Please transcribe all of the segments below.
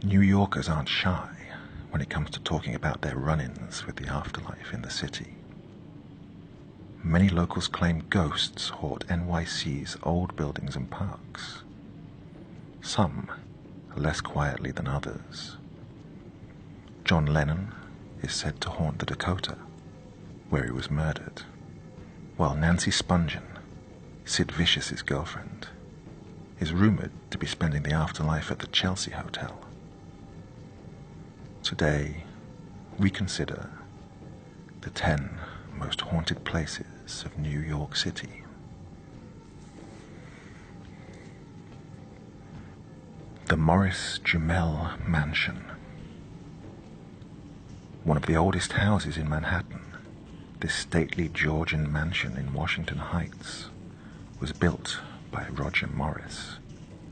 New Yorkers aren't shy when it comes to talking about their run-ins with the afterlife in the city. Many locals claim ghosts haunt NYC's old buildings and parks. Some less quietly than others. John Lennon is said to haunt the Dakota, where he was murdered, while Nancy Spungen, Sid Vicious's girlfriend, is rumored to be spending the afterlife at the Chelsea Hotel. Today, we consider the 10 most haunted places of New York City. The Morris Jumel Mansion. One of the oldest houses in Manhattan, this stately Georgian mansion in Washington Heights was built by Roger Morris,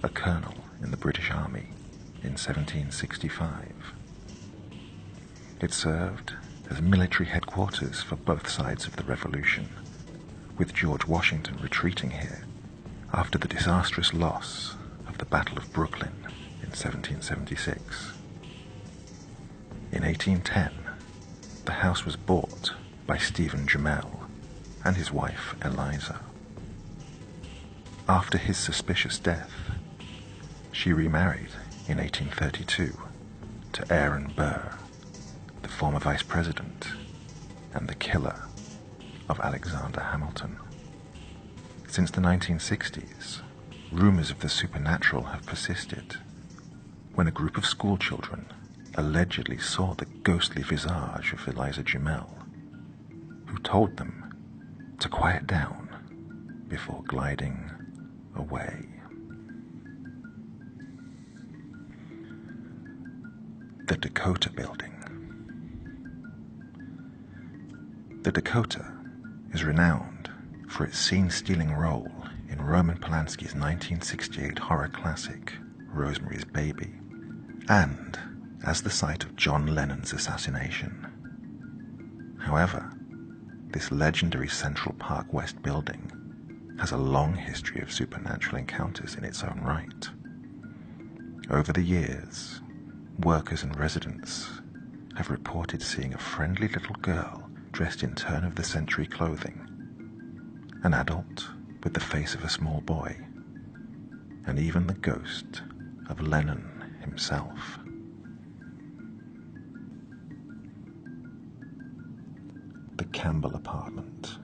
a colonel in the British Army, in 1765. It served as military headquarters for both sides of the Revolution, with George Washington retreating here after the disastrous loss of the Battle of Brooklyn in 1776. In 1810, the house was bought by Stephen Jumel and his wife Eliza. After his suspicious death, she remarried in 1832 to Aaron Burr, the former vice president and the killer of Alexander Hamilton. Since the 1960s, rumors of the supernatural have persisted when a group of schoolchildren allegedly saw the ghostly visage of Eliza Jumel, who told them to quiet down before gliding away. The Dakota Building. The Dakota is renowned for its scene-stealing role in Roman Polanski's 1968 horror classic, Rosemary's Baby, and as the site of John Lennon's assassination. However, this legendary Central Park West building has a long history of supernatural encounters in its own right. Over the years, workers and residents have reported seeing a friendly little girl dressed in turn-of-the-century clothing, an adult with the face of a small boy, and even the ghost of Lennon himself. The Campbell Apartment.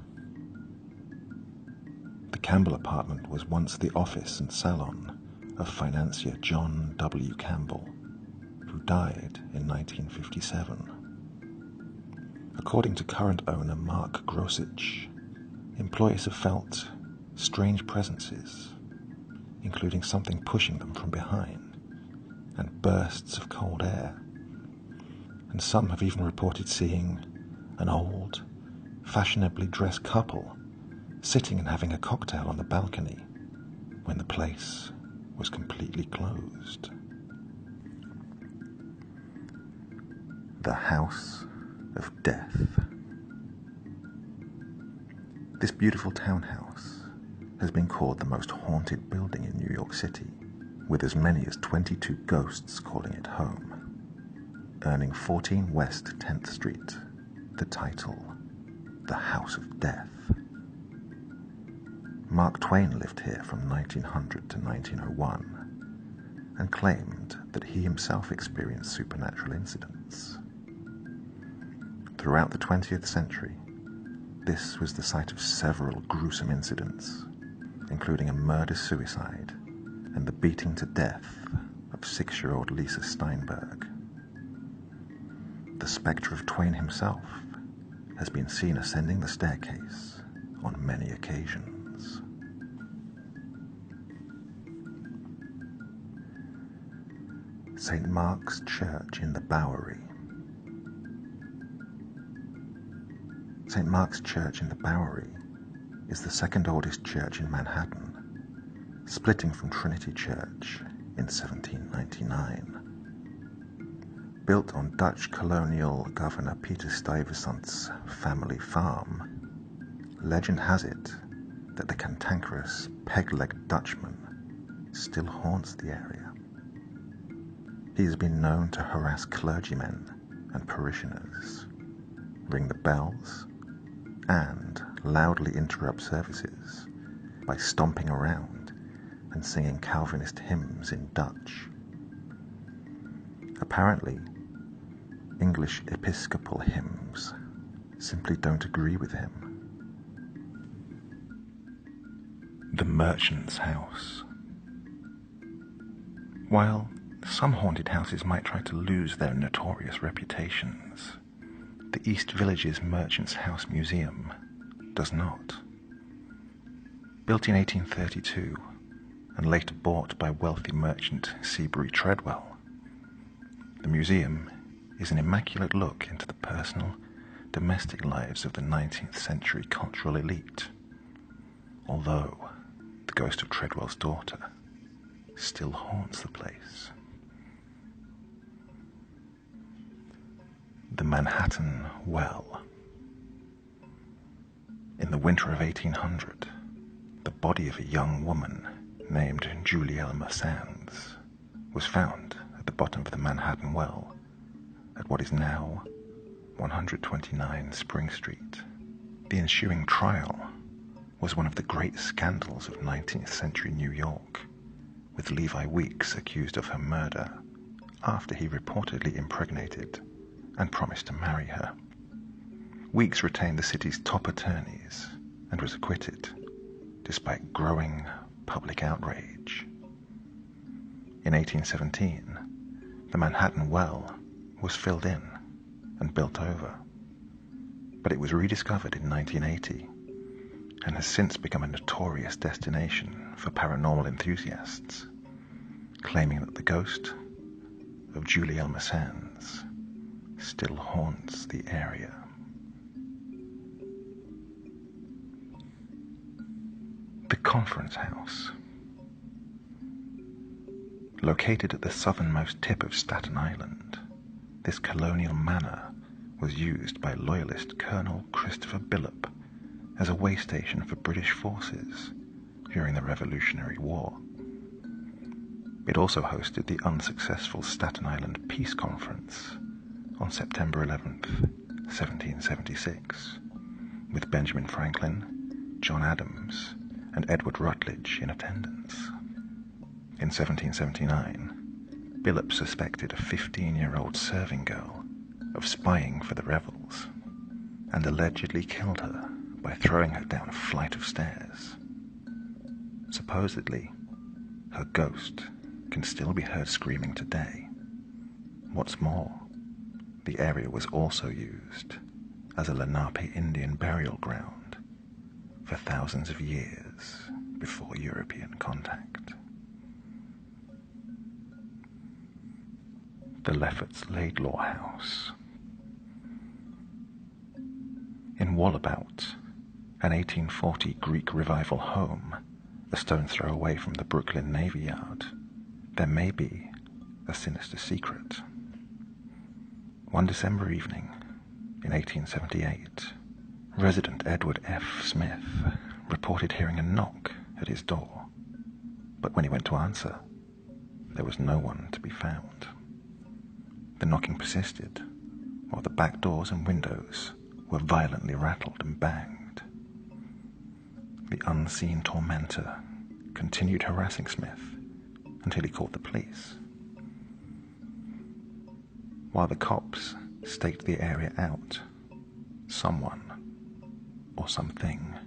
The Campbell Apartment was once the office and salon of financier John W. Campbell, who died in 1957. According to current owner Mark Grosich, employees have felt strange presences, including something pushing them from behind and bursts of cold air. And some have even reported seeing an old, fashionably dressed couple sitting and having a cocktail on the balcony when the place was completely closed. The House of Death. This beautiful townhouse has been called the most haunted building in New York City, with as many as 22 ghosts calling it home, earning 14 West 10th Street the title, The House of Death. Mark Twain lived here from 1900 to 1901 and claimed that he himself experienced supernatural incidents. Throughout the 20th century, this was the site of several gruesome incidents, including a murder-suicide and the beating to death of 6-year-old Lisa Steinberg. The spectre of Twain himself has been seen ascending the staircase on many occasions. St. Mark's Church in the Bowery. St. Mark's Church in the Bowery is the second oldest church in Manhattan, splitting from Trinity Church in 1799. Built on Dutch colonial Governor Peter Stuyvesant's family farm, legend has it that the cantankerous peg-legged Dutchman still haunts the area. He has been known to harass clergymen and parishioners, ring the bells, and loudly interrupt services by stomping around and singing Calvinist hymns in Dutch. Apparently, English Episcopal hymns simply don't agree with him. The Merchant's House. While some haunted houses might try to lose their notorious reputations, the East Village's Merchant's House Museum does not. Built in 1832 and later bought by wealthy merchant Seabury Treadwell, the museum is an immaculate look into the personal, domestic lives of the 19th century cultural elite, although the ghost of Treadwell's daughter still haunts the place. The Manhattan Well. In the winter of 1800, the body of a young woman named Julie Elmer Sands was found at the bottom of the Manhattan Well at what is now 129 Spring Street. The ensuing trial was one of the great scandals of 19th century New York, with Levi Weeks accused of her murder after he reportedly impregnated and promised to marry her. Weeks retained the city's top attorneys and was acquitted, despite growing public outrage. In 1817, the Manhattan Well was filled in and built over, but it was rediscovered in 1980 and has since become a notorious destination for paranormal enthusiasts, claiming that the ghost of Julie Elmer Sands still haunts the area. The Conference House. Located at the southernmost tip of Staten Island, this colonial manor was used by Loyalist Colonel Christopher Billop as a way station for British forces during the Revolutionary War. It also hosted the unsuccessful Staten Island Peace Conference on September 11th, 1776, with Benjamin Franklin, John Adams, and Edward Rutledge in attendance. In 1779, Billop suspected a 15-year-old serving girl of spying for the rebels and allegedly killed her by throwing her down a flight of stairs. Supposedly, her ghost can still be heard screaming today. What's more, the area was also used as a Lenape Indian burial ground for thousands of years before European contact. The Lefferts Laidlaw House. In Wallabout, an 1840 Greek Revival home, a stone's throw away from the Brooklyn Navy Yard, there may be a sinister secret. One December evening in 1878, resident Edward F. Smith reported hearing a knock at his door, but when he went to answer, there was no one to be found. The knocking persisted, while the back doors and windows were violently rattled and banged. The unseen tormentor continued harassing Smith until he called the police. While the cops staked the area out, someone, or something,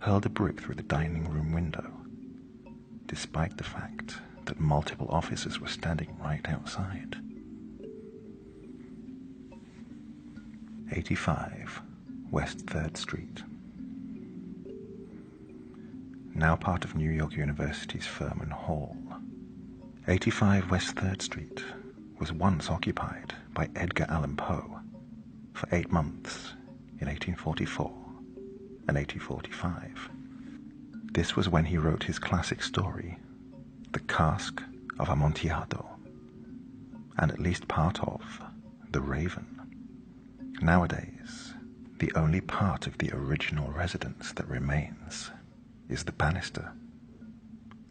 hurled a brick through the dining room window, despite the fact that multiple officers were standing right outside. 85 West 3rd Street. Now part of New York University's Furman Hall, 85 West 3rd Street was once occupied by Edgar Allan Poe for 8 months in 1844 and 1845. This was when he wrote his classic story, The Cask of Amontillado, and at least part of The Raven. Nowadays, the only part of the original residence that remains is the banister,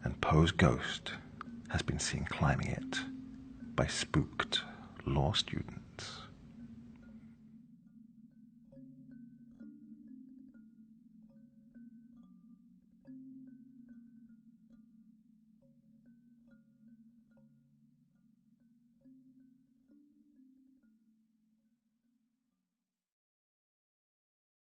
and Poe's ghost has been seen climbing it by spooked law students.